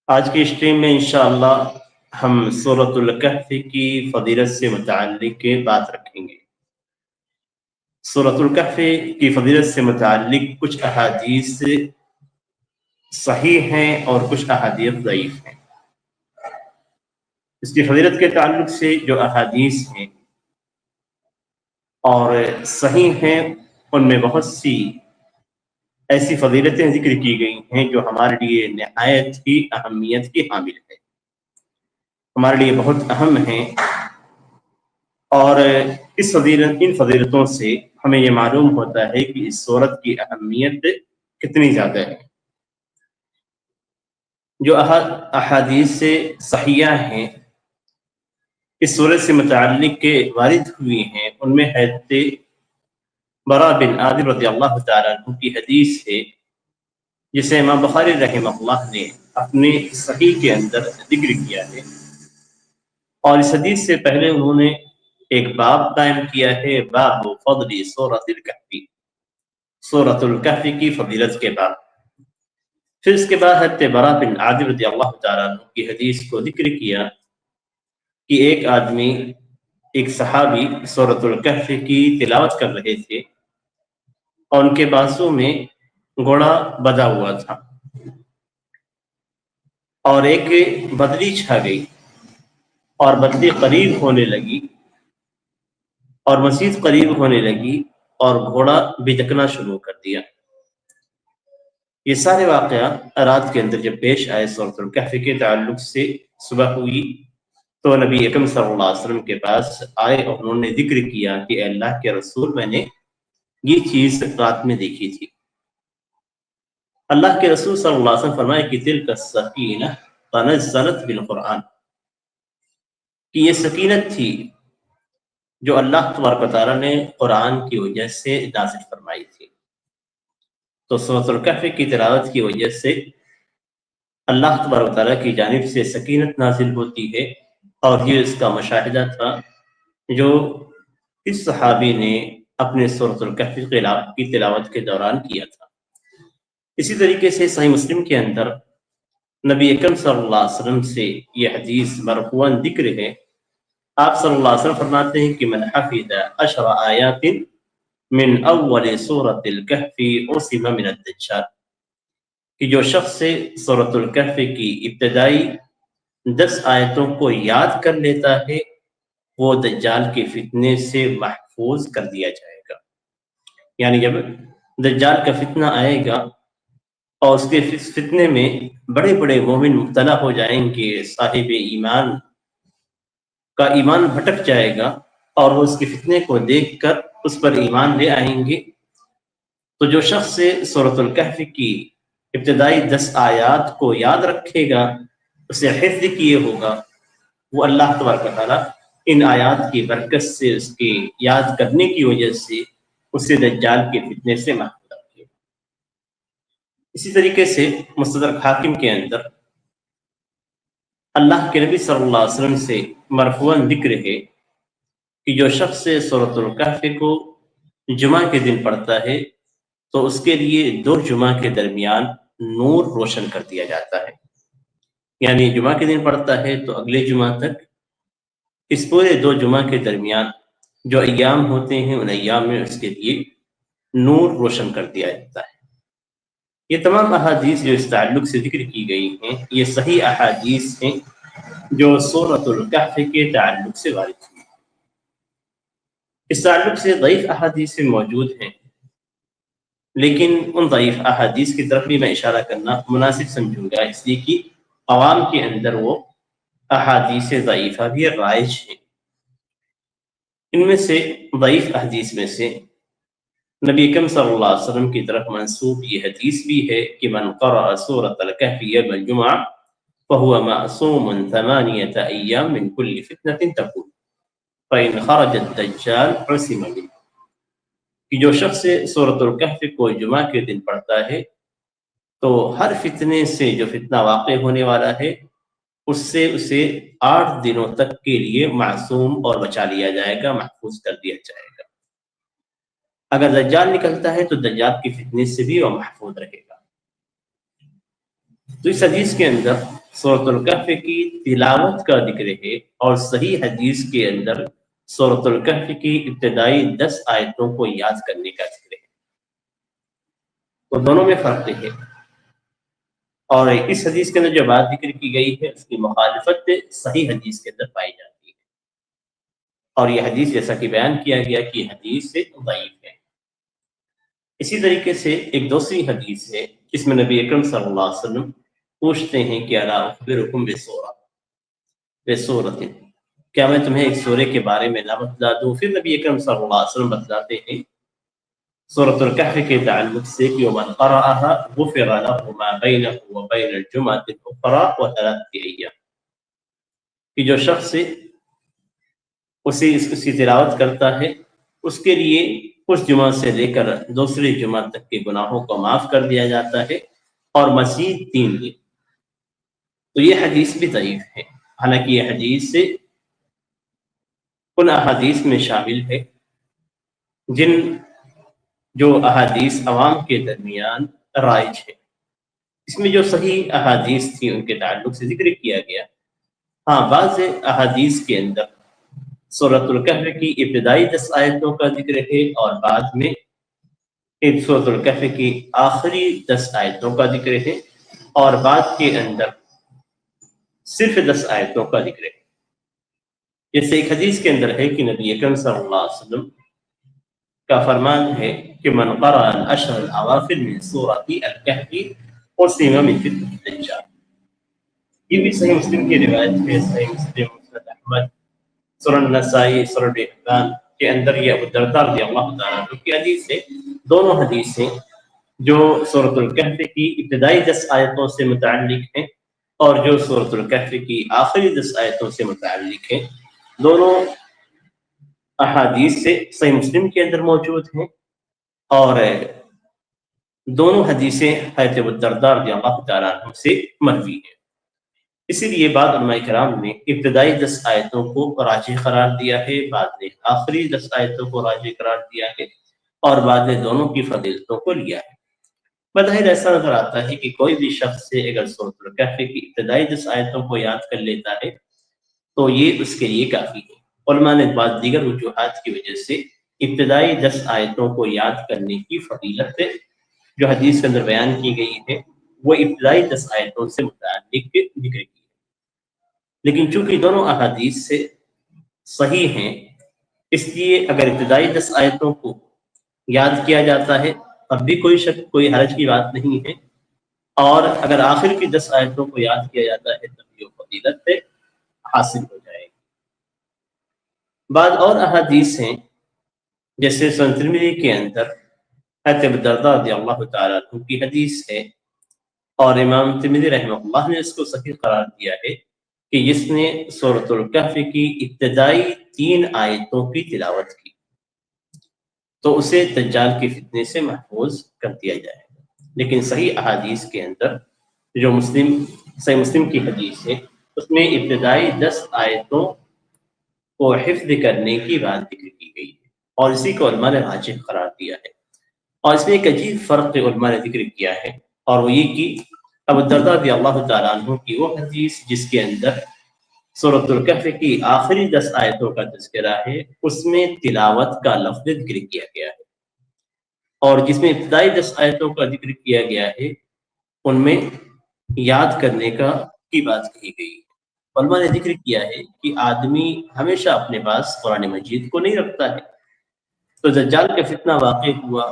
آج کے اسٹریم میں انشاءاللہ ہم سورۃ الکہف کی فضیلت سے متعلق بات رکھیں گے۔ سورۃ الکہف کی فضیلت سے متعلق کچھ احادیث صحیح ہیں اور کچھ احادیث ضعیف ہیں۔ اس کی فضیلت کے تعلق سے جو احادیث ہیں اور صحیح ہیں، ان میں بہت سی ایسی فضیلتیں ذکر کی گئی ہیں جو ہمارے لیے نہایت ہی اہمیت کی حامل ہے، ہمارے لیے بہت اہم ہیں، اور ان فضیلتوں سے ہمیں یہ معلوم ہوتا ہے کہ اس سورت کی اہمیت کتنی زیادہ ہے۔ جو احادیث سے صحیحہ ہیں اس سورت سے متعلق کے وارد ہوئی ہیں، ان میں حضرت برا بن عازب رضی اللہ تعالیٰ عنہ کی حدیث ہے، جسے امام بخاری رحمہ اللہ نے اپنے صحیح کے اندر ذکر کیا ہے، اور اس حدیث سے پہلے انہوں نے ایک باب قائم کیا ہے، باب فضل سورۃ الکہف، سورۃ الکہف کی فضیلت کے بعد پھر اس کے بعد حضرت برا بن عازب رضی اللہ تعالیٰ عنہ کی حدیث کو ذکر کیا کہ ایک آدمی، ایک صحابی سورۃ الکہف کی تلاوت کر رہے تھے اور ان کے بازو میں گھوڑا بدھا ہوا تھا، اور ایک بدلی چھا گئی اور بدلی قریب ہونے لگی اور مزید قریب ہونے لگی اور گھوڑا بھٹکنا شروع کر دیا۔ یہ سارے واقعات رات کے اندر جب پیش آئے سورۃ الکہف کے تعلق سے، صبح ہوئی تو نبی اکرم صلی اللہ علیہ وسلم کے پاس آئے اور انہوں نے ذکر کیا کہ اے اللہ کے رسول، میں نے یہ چیز رات میں دیکھی تھی۔ اللہ کے رسول صلی اللہ علیہ وسلم فرمائے کہ تلک السکینہ تنزلت بالقرآن، کہ یہ سکینت تھی جو اللہ تبارک و تعالیٰ نے قرآن کی وجہ سے نازل فرمائی تھی۔ تو سورۃ الکہف کی تلاوت کی وجہ سے اللہ تبارک و تعالیٰ کی جانب سے سکینت نازل ہوتی ہے، اور یہ اس کا مشاہدہ تھا جو اس صحابی نے اپنے سورۃ الکہف کی تلاوت کے دوران کیا تھا۔ اسی طریقے سے صحیح مسلم کے اندر نبی اکرم صلی اللہ علیہ وسلم سے یہ حدیث مرفوعاً ذکر ہے، آپ صلی اللہ علیہ وسلم فرماتے ہیں کہ من حفظ 10 آیات من اول سورۃ الکہف عصم من الدجال، کہ جو شخص سے سورۃ الکہف کی ابتدائی 10 آیتوں کو یاد کر لیتا ہے، وہ دجال کے فتنے سے محفوظ کر دیا جائے گا۔ یعنی جب دجال کا فتنہ آئے گا اور اس کے فتنے میں بڑے بڑے مومن مبتلا ہو جائیں گے، صاحب ایمان کا ایمان بھٹک جائے گا اور وہ اس کے فتنے کو دیکھ کر اس پر ایمان لے آئیں گے، تو جو شخص سے سورۃ الکہف کی ابتدائی 10 آیات کو یاد رکھے گا، اسے حفظ کیے ہوگا، وہ اللہ تبارک و تعالیٰ ان آیات کی برکت سے، اس کے یاد کرنے کی وجہ سے اسے دجال کے فتنے سے محفوظ رکھے گا۔ اسی طریقے سے مستدرک حاکم کے اندر اللہ کے نبی صلی اللہ علیہ وسلم سے مرفوعاً ذکر ہے کہ جو شخص سے سورۃ الکہف کو جمعہ کے دن پڑھتا ہے تو اس کے لیے 2 جمعہ کے درمیان نور روشن کر دیا جاتا ہے۔ یعنی جمعہ کے دن پڑھتا ہے تو اگلے جمعہ تک اس پورے 2 جمعہ کے درمیان جو ایام ہوتے ہیں، ان ایام میں اس کے لیے نور روشن کر دیا جاتا ہے۔ یہ تمام احادیث جو اس تعلق سے ذکر کی گئی ہیں، یہ صحیح احادیث ہیں جو سورۃ الکہف کے تعلق سے وارد ہوئی۔ اس تعلق سے ضعیف احادیث بھی موجود ہیں، لیکن ان ضعیف احادیث کی طرف بھی میں اشارہ کرنا مناسب سمجھوں گا، اس لیے کہ عوام کے اندر وہ احادیث ضعیفہ بھی رائج ہیں۔ ان میں سے ضعیف احادیث میں سے نبی اکرم صلی اللہ علیہ وسلم کی طرف منسوب یہ حدیث بھی ہے کہ من قرأ سورۃ الکہف یوم الجمعہ فهو معصوم 8 ایام من كل فتنة تكون فإن خرج الدجال عصم منه، کہ جو شخص سورۃ الکہف کو جمعہ کے دن پڑھتا ہے تو ہر فتنے سے، جو فتنہ واقع ہونے والا ہے، اس سے اسے 8 دنوں تک کے لیے معصوم اور بچا لیا جائے گا، محفوظ کر دیا جائے گا۔ اگر دجال نکلتا ہے تو دجال کی فتنے سے بھی وہ محفوظ رہے گا۔ تو اس حدیث کے اندر سورۃ الکہف کی تلاوت کا ذکر ہے، اور صحیح حدیث کے اندر سورۃ الکہف کی ابتدائی 10 آیتوں کو یاد کرنے کا ذکر ہے۔ تو دونوں میں فرق ہے، اور اس حدیث کے اندر جو بات ذکر کی گئی ہے اس کی مخالفت صحیح حدیث کے اندر پائی جاتی ہے، اور یہ حدیث جیسا کہ بیان کیا گیا کہ یہ حدیث سے ضعیف ہے۔ اسی طریقے سے ایک دوسری حدیث ہے جس میں نبی اکرم صلی اللہ علیہ وسلم پوچھتے ہیں کہ الا اخبرکم بسورۃ، کیا میں تمہیں ایک سورے کے بارے میں نہ بتلا دوں؟ پھر نبی اکرم صلی اللہ علیہ وسلم بتلاتے ہیں سورۃ الکہف کے تعلق سے کہ ومن قرأها غفر له ما بینه وبین الجمعۃ الاخرى وثلاثة ایام، کہ جو شخص اسی تلاوت کرتا ہے اس کے لیے اس جمعہ سے لے کر دوسری جمعہ تک کے گناہوں کو معاف کر دیا جاتا ہے، اور مزید 3 دن۔ تو یہ حدیث بھی ضعیف ہے، حالانکہ یہ حدیث سے ان احادیث میں شامل ہے جو احادیث عوام کے درمیان رائج ہے۔ اس میں جو صحیح احادیث تھی ان کے تعلق سے ذکر کیا گیا۔ ہاں، بعض احادیث کے اندر سورۃ الکہف کی ابتدائی 10 آیتوں کا ذکر ہے، اور بعد میں سورۃ الکہف کی آخری 10 آیتوں کا ذکر ہے، اور بعد کے اندر صرف 10 آیتوں کا ذکر ہے۔ جیسے ایک حدیث کے اندر ہے کہ نبی اکرم صلی اللہ علیہ وسلم کا فرمان ہے کہ من قرأ العشر الاواخر من سورۃ الکہف عصم من فتنة الدجال۔ یہ بھی صحیح مسلم کی روایت ہے، صحیح مسلم، مسند احمد، سنن نسائی، سنن ابن حبان کے اندر یہ ابو الدرداء رضی اللہ تعالیٰ عنہ کی حدیث ہے۔ دونوں حدیثیں جو سورۃ الکہف کی ابتدائی 10 آیتوں سے متعلق ہیں اور جو سورۃ الکہف کی آخری 10 آیتوں سے متعلق ہیں، دونوں احادیث سے صحیح مسلم کے اندر موجود ہیں، اور دونوں حدیثیں حضرت ابو الدرداء رضی اللہ تعالیٰ عنہ سے مروی ہیں۔ اسی لیے بعض علماء کرام نے ابتدائی 10 آیتوں کو راجح قرار دیا ہے، بعد نے آخری 10 آیتوں کو راجح قرار دیا ہے، اور بعد نے دونوں کی فضیلتوں کو لیا ہے۔ بظاہر ایسا نظر آتا ہے کہ کوئی بھی شخص سے اگر سورۃ الکہف کی ابتدائی 10 آیتوں کو یاد کر لیتا ہے تو یہ اس کے لیے کافی ہے۔ علماء نے بعض دیگر وجوہات کی وجہ سے ابتدائی 10 آیتوں کو یاد کرنے کی فضیلت جو حدیث کے اندر بیان کی گئی ہے وہ ابتدائی 10 آیتوں سے متعلق ذکر کی ہے، لیکن چونکہ دونوں احادیث سے صحیح ہیں اس لیے اگر ابتدائی 10 آیتوں کو یاد کیا جاتا ہے اب بھی کوئی شک، کوئی حرج کی بات نہیں ہے، اور اگر آخر کی 10 آیتوں کو یاد کیا جاتا ہے تب یہ فضیلت حاصل ہو جائے گی۔ بعض اور احادیث ہیں جیسے سنن ترمذی کے اندر حضرت ابو الدرداء رضی اللہ تعالیٰ عنہ کی حدیث ہے، اور امام ترمذی رحمہ اللہ نے اس کو صحیح قرار دیا ہے کہ جس نے سورۃ الکہف کی ابتدائی 3 آیتوں کی تلاوت کی تو اسے دجال کے فتنے سے محفوظ کر دیا جائے گا۔ لیکن صحیح احادیث کے اندر جو صحیح مسلم کی حدیث ہے اس میں ابتدائی 10 آیتوں کو حفظ کرنے کی بات ذکر کی گئی ہے، اور اسی کو علماء نے راجح قرار دیا ہے۔ اور اس میں ایک عجیب فرق علماء نے ذکر کیا ہے، اور وہ یہ کہ ابو الدرداء رضی اللہ تعالیٰ عنہ کی وہ حدیث جس کے اندر سورۃ الکہف کی آخری 10 آیتوں کا تذکرہ ہے اس میں تلاوت کا لفظ ذکر کیا گیا ہے، اور جس میں ابتدائی 10 آیتوں کا ذکر کیا گیا ہے ان میں یاد کرنے کی بات کہی گئی ہے۔ علماء نے ذکر کیا ہے کہ آدمی ہمیشہ اپنے پاس قرآن مجید کو نہیں رکھتا ہے، تو دجال کا فتنہ واقع ہوا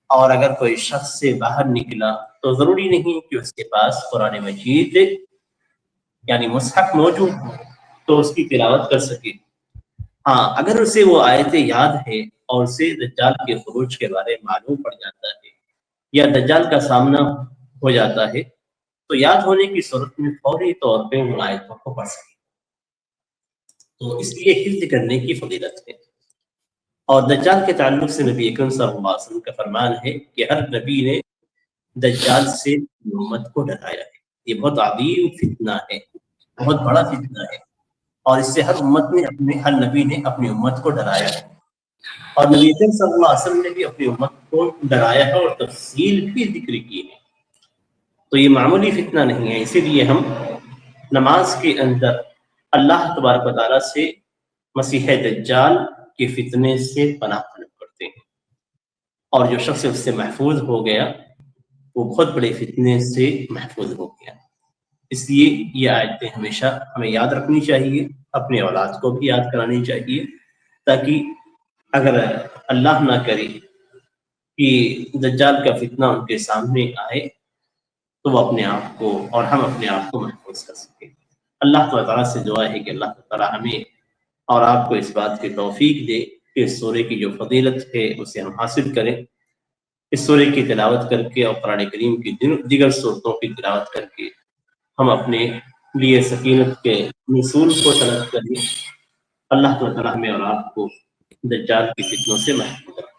اور اگر کوئی شخص سے باہر نکلا تو ضروری نہیں کہ اس کے پاس قرآن مجید یعنی مصحف موجود ہو تو اس کی تلاوت کر سکے۔ ہاں، اگر اسے وہ آیتیں یاد ہے اور اسے دجال کے خروج کے بارے میں معلوم پڑ جاتا ہے یا دجال کا سامنا ہو جاتا ہے تو یاد ہونے کی صورت میں فوری طور پہ ان آیتوں کو پڑھ سکے، تو اس لیے حفظ کرنے کی فضیلت ہے۔ اور دجال کے تعلق سے نبی اکرم صلی اللہ علیہ وسلم کا فرمان ہے کہ ہر نبی نے دجال سے امت کو ڈرایا ہے۔ یہ بہت عظیم فتنہ ہے، بہت بڑا فتنہ ہے، اور اس سے ہر نبی نے اپنی امت کو ڈرایا ہے، اور نبی اکرم صلی اللہ علیہ وسلم نے بھی اپنی امت کو ڈرایا ہے اور تفصیل بھی ذکر کی ہے۔ تو یہ معمولی فتنہ نہیں ہے، اسی لیے ہم نماز کے اندر اللہ تبارک و تعالیٰ سے مسیح دجال کے فتنے سے پناہ طلب کرتے ہیں، اور جو شخص اس سے محفوظ ہو گیا وہ بہت بڑے فتنے سے محفوظ ہو گیا۔ اس لیے یہ آیتیں ہمیشہ ہمیں یاد رکھنی چاہیے، اپنے اولاد کو بھی یاد کرانی چاہیے، تاکہ اگر اللہ نہ کرے کہ دجال کا فتنہ ان کے سامنے آئے تو وہ اپنے آپ کو اور ہم اپنے آپ کو محفوظ کر سکیں۔ اللہ تعالیٰ سے دعا ہے کہ اللہ تعالیٰ ہمیں اور آپ کو اس بات کی توفیق دے کہ اس سورے کی جو فضیلت ہے اسے ہم حاصل کریں، اس سورے کی تلاوت کر کے اور قرآن کریم کی دیگر صورتوں کی تلاوت کر کے ہم اپنے لیے سکینت کے نصول کو طلب کریں۔ اللہ تعالیٰ ہمیں اور آپ کو دجال کی فتنوں سے محفوظ رکھے۔